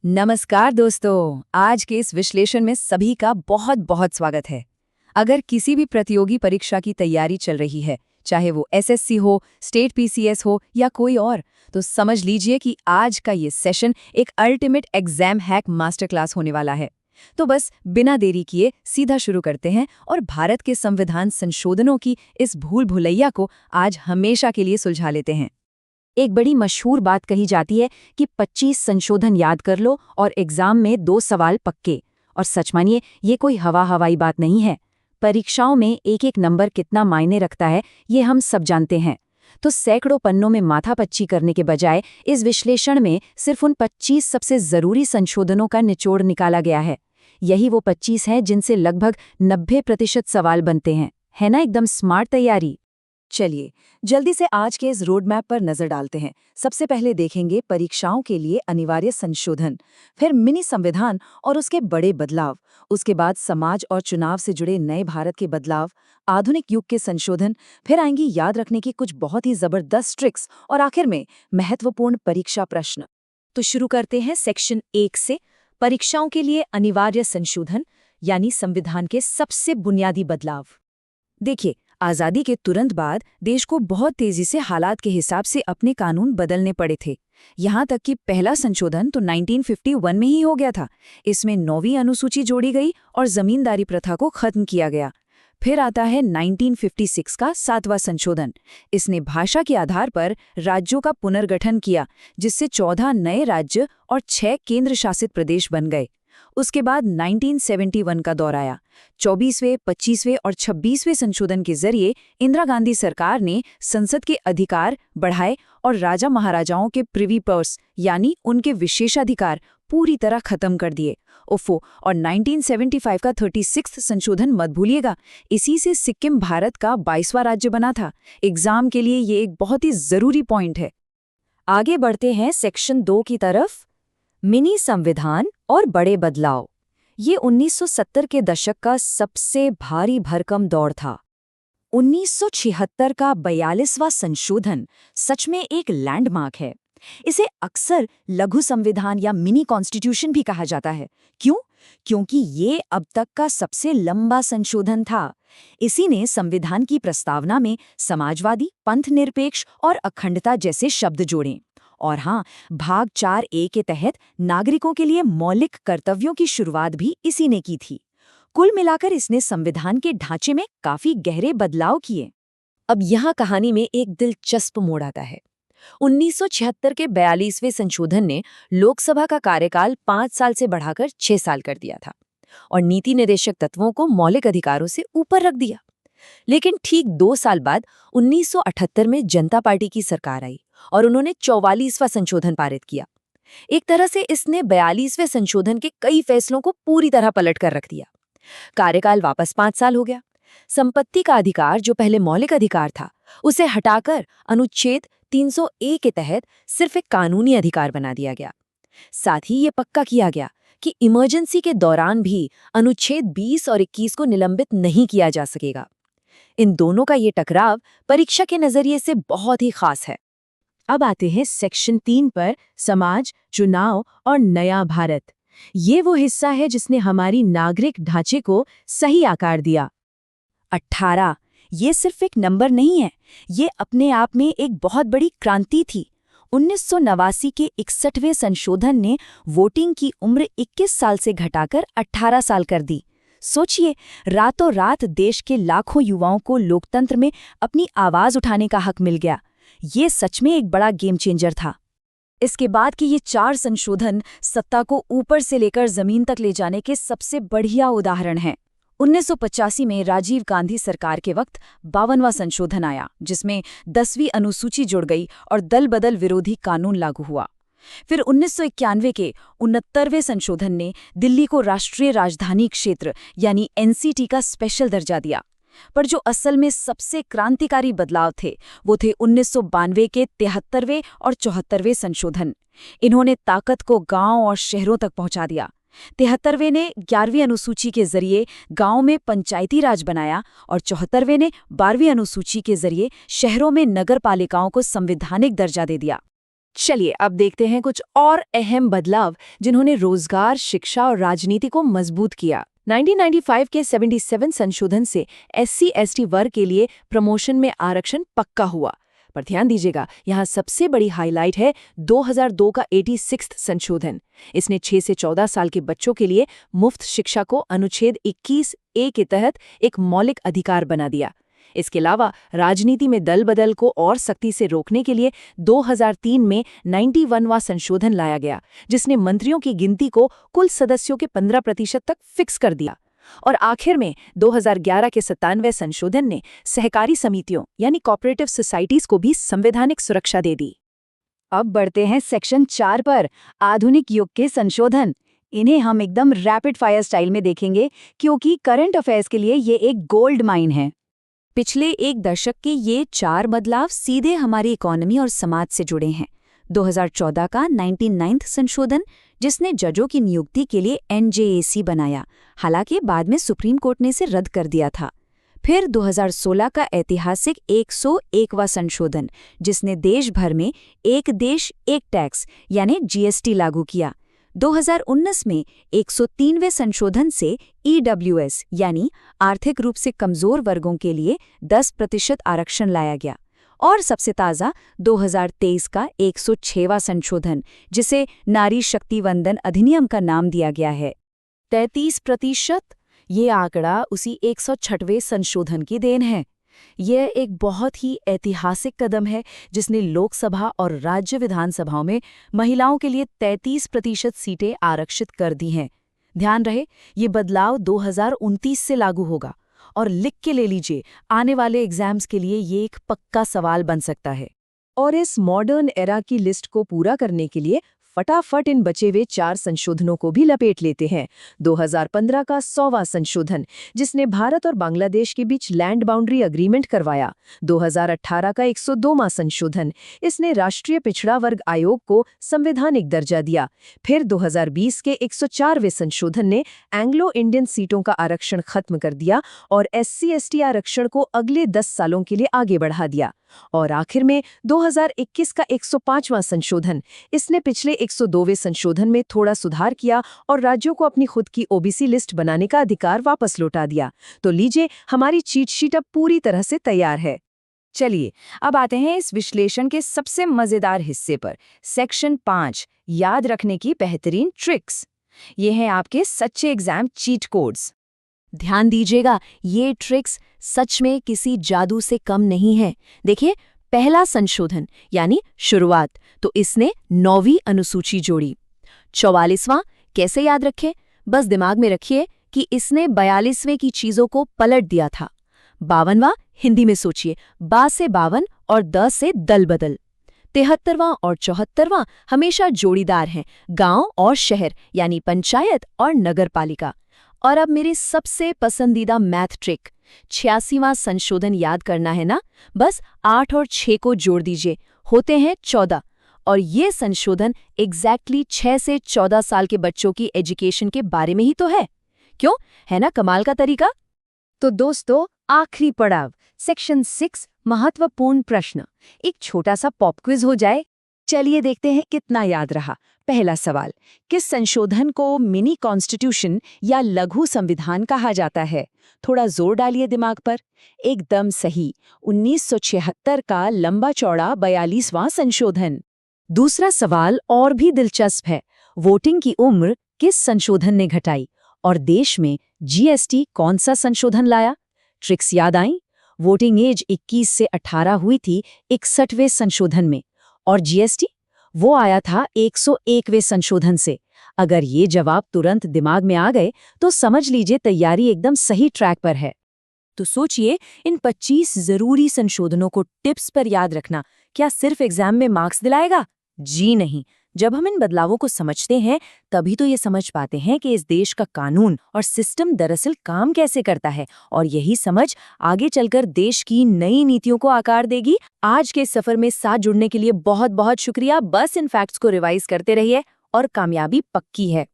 नमस्कार दोस्तों, आज के इस विश्लेषण में सभी का बहुत बहुत स्वागत है। अगर किसी भी प्रतियोगी परीक्षा की तैयारी चल रही है, चाहे वो एसएससी हो, स्टेट पीसीएस हो या कोई और, तो समझ लीजिए कि आज का ये सेशन एक ultimate exam hack master class होने वाला है। तो बस बिना देरी किए सीधा शुरू करते हैं और भारत के संविधान संशोधनों की इस भूल भुलैया को आज हमेशा के लिए सुलझा लेते हैं। एक बड़ी मशहूर बात कही जाती है कि 25 संशोधन याद कर लो और एग्जाम में 2 सवाल पक्के। और सच मानिए, ये कोई हवाई बात नहीं है। परीक्षाओं में एक एक नंबर कितना मायने रखता है, ये हम सब जानते हैं। तो सैकड़ों पन्नों में माथापच्ची करने के बजाय इस विश्लेषण में सिर्फ उन 25 सबसे जरूरी संशोधनों का निचोड़ निकाला गया है। यही वो 25 हैं जिनसे लगभग 90% सवाल बनते हैं। है ना एकदम स्मार्ट तैयारी? चलिए जल्दी से आज के इस रोड मैप पर नजर डालते हैं। सबसे पहले देखेंगे परीक्षाओं के लिए अनिवार्य संशोधन, फिर मिनी संविधान और उसके बड़े बदलाव, उसके बाद समाज और चुनाव से जुड़े नए भारत के बदलाव, आधुनिक युग के संशोधन, फिर आएंगी याद रखने की कुछ बहुत ही जबरदस्त ट्रिक्स और आखिर में महत्वपूर्ण परीक्षा प्रश्न। तो शुरू करते हैं सेक्शन 1 से, परीक्षाओं के लिए अनिवार्य संशोधन यानी संविधान के सबसे बुनियादी बदलाव। देखिए, आज़ादी के तुरंत बाद देश को बहुत तेजी से हालात के हिसाब से अपने कानून बदलने पड़े थे। यहाँ तक कि पहला संशोधन तो 1951 में ही हो गया था। इसमें 9वीं अनुसूची जोड़ी गई और जमींदारी प्रथा को खत्म किया गया। फिर आता है 1956 का 7वां संशोधन। इसने भाषा के आधार पर राज्यों का पुनर्गठन किया, जिससे 14 नए राज्य और 6 केंद्र शासित प्रदेश बन गए। उसके बाद 1971 का दौर आया। 24वें, 25वें और 26वें संशोधन के जरिए इंदिरा गांधी सरकार ने संसद के अधिकार बढ़ाए और राजा महाराजाओं के प्रिवी पर्स यानी उनके विशेषाधिकार पूरी तरह खत्म कर दिए। ओफो, और 1975 का 36वां संशोधन मत भूलिएगा। इसी से सिक्किम भारत का 22वां राज्य बना था। एग्जाम के लिए ये एक बहुत ही जरूरी पॉइंट है। आगे बढ़ते हैं सेक्शन 2 की तरफ, मिनी संविधान और बड़े बदलाव। ये 1970 के दशक का सबसे भारी भरकम दौर था। 1976 का 42वां संशोधन सच में एक लैंडमार्क है। इसे अक्सर लघु संविधान या मिनी कॉन्स्टिट्यूशन भी कहा जाता है। क्यों? क्योंकि ये अब तक का सबसे लंबा संशोधन था। इसी ने संविधान की प्रस्तावना में समाजवादी, पंथनिरपेक्ष और अखंडता जैसे शब्द जोड़े। और हाँ, भाग 4A के तहत नागरिकों के लिए मौलिक कर्तव्यों की शुरुआत भी इसी ने की थी। कुल मिलाकर इसने संविधान के ढांचे में काफी गहरे बदलाव किए। अब यहाँ कहानी में एक दिलचस्प मोड़ आता है। 1976 के 42वें संशोधन ने लोकसभा का कार्यकाल 5 साल से बढ़ाकर 6 साल कर दिया था और नीति निर्देशक तत्वों को मौलिक अधिकारों से ऊपर रख दिया। लेकिन ठीक 2 साल बाद 1978 में जनता पार्टी की सरकार आई और उन्होंने 44वां संशोधन पारित किया। एक तरह से इसने 42वें संशोधन के कई फैसलों को पूरी तरह पलट कर रख दिया। कार्यकाल वापस 5 साल हो गया। संपत्ति का अधिकार, जो पहले मौलिक अधिकार था, उसे हटाकर अनुच्छेद 300A के तहत सिर्फ एक कानूनी अधिकार बना दिया गया। साथ ही ये पक्का किया गया कि इमरजेंसी के दौरान भी अनुच्छेद 20 और 21 को निलंबित नहीं किया जा सकेगा। इन दोनों का ये टकराव परीक्षा के नजरिए से बहुत ही खास है। अब आते हैं सेक्शन 3 पर, समाज, चुनाव और नया भारत। ये वो हिस्सा है जिसने हमारी नागरिक ढांचे को सही आकार दिया। 18 ये सिर्फ एक नंबर नहीं है, ये अपने आप में एक बहुत बड़ी क्रांति थी। 1989 के 61वें संशोधन ने वोटिंग की उम्र 21 साल से घटाकर 18 साल कर दी। सोचिए, रातों रात देश के लाखों युवाओं को लोकतंत्र में अपनी आवाज उठाने का हक मिल गया। ये सच में एक बड़ा गेम चेंजर था। इसके बाद कि ये 4 संशोधन सत्ता को ऊपर से लेकर जमीन तक ले जाने के सबसे बढ़िया उदाहरण हैं। 1985 में राजीव गांधी सरकार के वक्त 52वां संशोधन आया, जिसमें 10वीं अनुसूची जुड़ गई और दल बदल विरोधी कानून लागू हुआ। फिर 1991 के 69वें संशोधन ने दिल्ली को राष्ट्रीय राजधानी क्षेत्र यानी एनसीटी का स्पेशल दर्जा दिया। पर जो असल में सबसे क्रांतिकारी बदलाव थे, वो थे 1992 के 73वें और 74वें संशोधन। इन्होंने ताकत को गांव और शहरों तक पहुंचा दिया। 73वें ने 11वीं अनुसूची के जरिए गांव में पंचायती राज बनाया और 74वें ने 12वीं अनुसूची के जरिए शहरों में नगर पालिकाओं को संवैधानिक दर्जा दे दिया। चलिए अब देखते हैं कुछ और अहम बदलाव जिन्होंने रोजगार, शिक्षा और राजनीति को मजबूत किया। 1995 के 77 संशोधन से SC/ST वर्ग के लिए प्रमोशन में आरक्षण पक्का हुआ। पर ध्यान दीजिएगा, यहाँ सबसे बड़ी हाईलाइट है 2002 का 86वां संशोधन। इसने 6 से 14 साल के बच्चों के लिए मुफ्त शिक्षा को अनुच्छेद 21A के तहत एक मौलिक अधिकार बना दिया। इसके अलावा राजनीति में दल बदल को और सख्ती से रोकने के लिए 2003 में 91वां संशोधन लाया गया, जिसने मंत्रियों की गिनती को कुल सदस्यों के 15% तक फिक्स कर दिया। और आखिर में 2011 के 97वें संशोधन ने सहकारी समितियों यानी कोऑपरेटिव सोसाइटीज को भी संवैधानिक सुरक्षा दे दी। अब बढ़ते हैं सेक्शन 4 पर, आधुनिक युग के संशोधन। इन्हें हम एकदम रैपिड फायर स्टाइल में देखेंगे क्योंकि करंट अफेयर्स के लिए ये एक गोल्ड माइन है। पिछले एक दशक के ये 4 बदलाव सीधे हमारी इकोनॉमी और समाज से जुड़े हैं। 2014 का 99वां संशोधन, जिसने जजों की नियुक्ति के लिए NJAC बनाया, हालांकि बाद में सुप्रीम कोर्ट ने इसे रद्द कर दिया था। फिर 2016 का ऐतिहासिक 101वां संशोधन, जिसने देश भर में एक देश एक टैक्स यानी GST लागू किया। 2019 में 103वें संशोधन से EWS यानी आर्थिक रूप से कमजोर वर्गों के लिए 10% आरक्षण लाया गया। और सबसे ताज़ा 2023 का 106वां संशोधन, जिसे नारी शक्ति वंदन अधिनियम का नाम दिया गया है। 33%, ये आंकड़ा उसी 106वें संशोधन की देन है। यह एक बहुत ही ऐतिहासिक कदम है जिसने लोकसभा और राज्य विधानसभाओं में महिलाओं के लिए 33% सीटें आरक्षित कर दी हैं। ध्यान रहे, ये बदलाव 2029 से लागू होगा। और लिख के ले लीजिए, आने वाले एग्जाम्स के लिए ये एक पक्का सवाल बन सकता है। और इस मॉडर्न एरा की लिस्ट को पूरा करने के लिए फटाफट इन बचे हुए 4 संशोधनों को भी लपेट लेते हैं। 2015 का 100वां संशोधन, जिसने भारत और बांग्लादेश के बीच लैंड बाउंड्री एग्रीमेंट करवाया। 2018 का 102वां संशोधन, इसने राष्ट्रीय पिछड़ा वर्ग आयोग को संवैधानिक दर्जा दिया। फिर 2020 के 104वें संशोधन ने एंग्लो इंडियन सीटों का आरक्षण खत्म कर दिया और SC/ST आरक्षण को अगले 10 सालों के लिए आगे बढ़ा दिया। और आखिर में 2021 का 105वां संशोधन, इसने पिछले 102वें संशोधन में थोड़ा सुधार किया और राज्यों को अपनी खुद की OBC लिस्ट बनाने का अधिकार वापस लौटा दिया। तो लीजिए, हमारी चीट शीट अब पूरी तरह से तैयार है। चलिए अब आते हैं इस विश्लेषण के सबसे मजेदार हिस्से पर, सेक्शन 5, याद रखने की बेहतरीन ट्रिक्स। ये हैं आपके सच्चे एग्जाम चीट कोड्स। ध्यान दीजिएगा, ये ट्रिक्स सच में किसी जादू से कम नहीं है। देखिए, पहला संशोधन यानी शुरुआत, तो इसने 9वीं अनुसूची जोड़ी। 44वां कैसे याद रखें? बस दिमाग में रखिए कि इसने 42वें की चीजों को पलट दिया था। 52वां हिंदी में सोचिए, बा से 52 और द से दल बदल। 73वां और 74वां हमेशा जोड़ीदार हैं, गांव और शहर यानी पंचायत और नगर पालिका। और अब मेरी सबसे पसंदीदा मैथ ट्रिक, 86वां संशोधन याद करना है ना? बस 8 और 6 को जोड़ दीजिए, होते हैं 14। और ये संशोधन एग्जैक्टली 6 से 14 साल के बच्चों की एजुकेशन के बारे में ही तो है। क्यों? है ना कमाल का तरीका? तो दोस्तों, आखिरी पड़ाव, सेक्शन 6, महत्वपूर्ण प्रश्न। एक छोटा सा पॉप क्विज हो जाए। चलिए देखते हैं कितना याद रहा। पहला सवाल, किस संशोधन को मिनी कॉन्स्टिट्यूशन या लघु संविधान कहा जाता है? थोड़ा जोर डालिए दिमाग पर। एकदम सही, 1976 का लंबा चौड़ा 42वां संशोधन। दूसरा सवाल और भी दिलचस्प है, वोटिंग की उम्र किस संशोधन ने घटाई? और देश में GST कौन सा संशोधन लाया? ट्रिक्स याद आई? वोटिंग एज 21 से 18 हुई थी 61वें संशोधन में, और GST वो आया था 101वें संशोधन से। अगर ये जवाब तुरंत दिमाग में आ गए तो समझ लीजिए तैयारी एकदम सही ट्रैक पर है। तो सोचिए, इन 25 जरूरी संशोधनों को टिप्स पर याद रखना क्या सिर्फ एग्जाम में मार्क्स दिलाएगा? जी नहीं। जब हम इन बदलावों को समझते हैं तभी तो ये समझ पाते हैं कि इस देश का कानून और सिस्टम दरअसल काम कैसे करता है, और यही समझ आगे चलकर देश की नई नीतियों को आकार देगी। आज के सफर में साथ जुड़ने के लिए बहुत बहुत शुक्रिया। बस इन फैक्ट्स को रिवाइज करते रहिए और कामयाबी पक्की है।